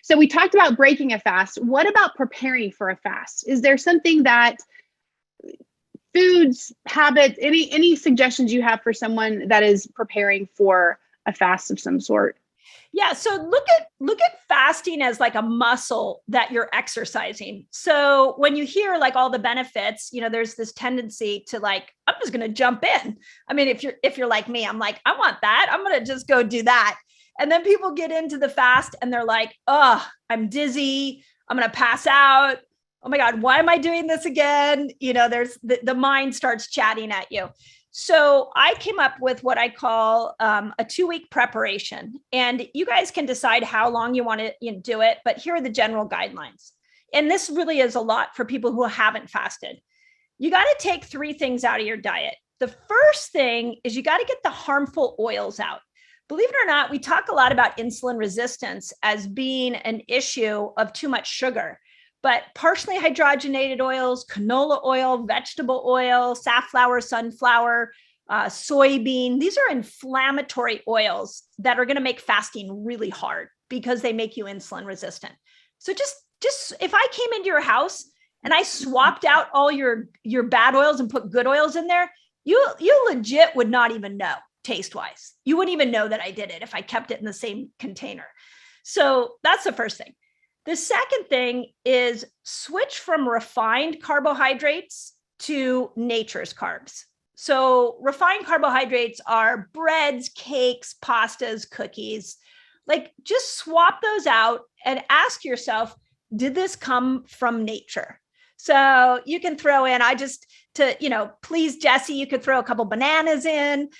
So we talked about breaking a fast. What about preparing for a fast? Is there something that foods, habits, any suggestions you have for someone that is preparing for a fast of some sort? Yeah. So look at fasting as like a muscle that you're exercising. So when you hear like all the benefits, there's this tendency to like, I'm just going to jump in. I mean, if you're like me, I'm like, I want that. I'm going to just go do that. And then people get into the fast and they're like, oh, I'm dizzy. I'm going to pass out. Oh my God, why am I doing this again? There's the mind starts chatting at you. So I came up with what I call a 2-week preparation, and you guys can decide how long you want to do it. But here are the general guidelines. And this really is a lot for people who haven't fasted. You got to take 3 things out of your diet. The first thing is you got to get the harmful oils out. Believe it or not, we talk a lot about insulin resistance as being an issue of too much sugar. But partially hydrogenated oils, canola oil, vegetable oil, safflower, sunflower, soybean, these are inflammatory oils that are going to make fasting really hard because they make you insulin resistant. So just if I came into your house and I swapped out all your bad oils and put good oils in there, you legit would not even know taste wise. You wouldn't even know that I did it if I kept it in the same container. So that's the first thing. The second thing is switch from refined carbohydrates to nature's carbs. So refined carbohydrates are breads, cakes, pastas, cookies. Like just swap those out and ask yourself, did this come from nature? So you can throw in, please Jesse, you could throw a couple bananas in.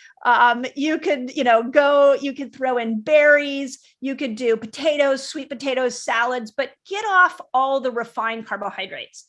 You could throw in berries. You could do potatoes, sweet potatoes, salads, but get off all the refined carbohydrates.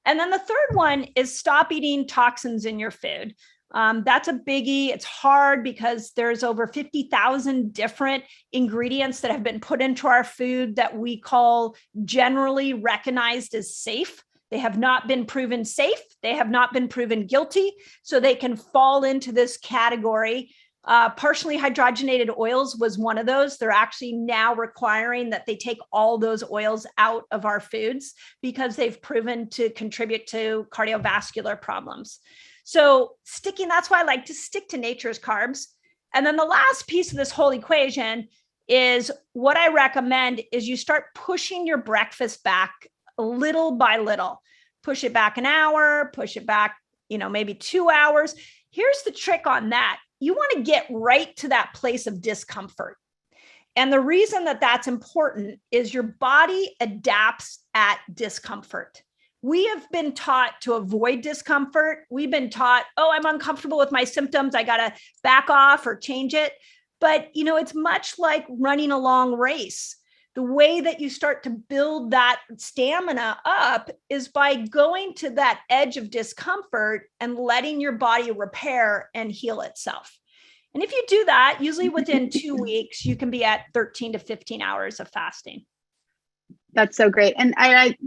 And then the third one is stop eating toxins in your food. That's a biggie. It's hard because there's over 50,000 different ingredients that have been put into our food that we call generally recognized as safe. They have not been proven safe. They have not been proven guilty. So they can fall into this category. Partially hydrogenated oils was one of those. They're actually now requiring that they take all those oils out of our foods because they've proven to contribute to cardiovascular problems. So that's why I like to stick to nature's carbs. And then the last piece of this whole equation is what I recommend is you start pushing your breakfast back little by little. Push it back an hour, push it back, maybe 2 hours. Here's the trick on that. You want to get right to that place of discomfort. And the reason that that's important is your body adapts at discomfort. We have been taught to avoid discomfort. We've been taught, I'm uncomfortable with my symptoms. I got to back off or change it. But, it's much like running a long race. The way that you start to build that stamina up is by going to that edge of discomfort and letting your body repair and heal itself. And if you do that, usually within 2 weeks, you can be at 13 to 15 hours of fasting. That's so great. And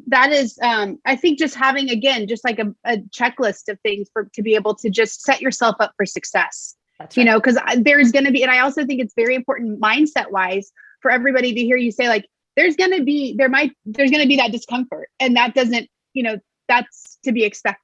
that is, I think just having, again, just like a checklist of things to be able to just set yourself up for success. That's right. Because there's going to be, and I also think it's very important mindset wise for everybody to hear you say, like, there's going to be that discomfort, and that doesn't, that's to be expected.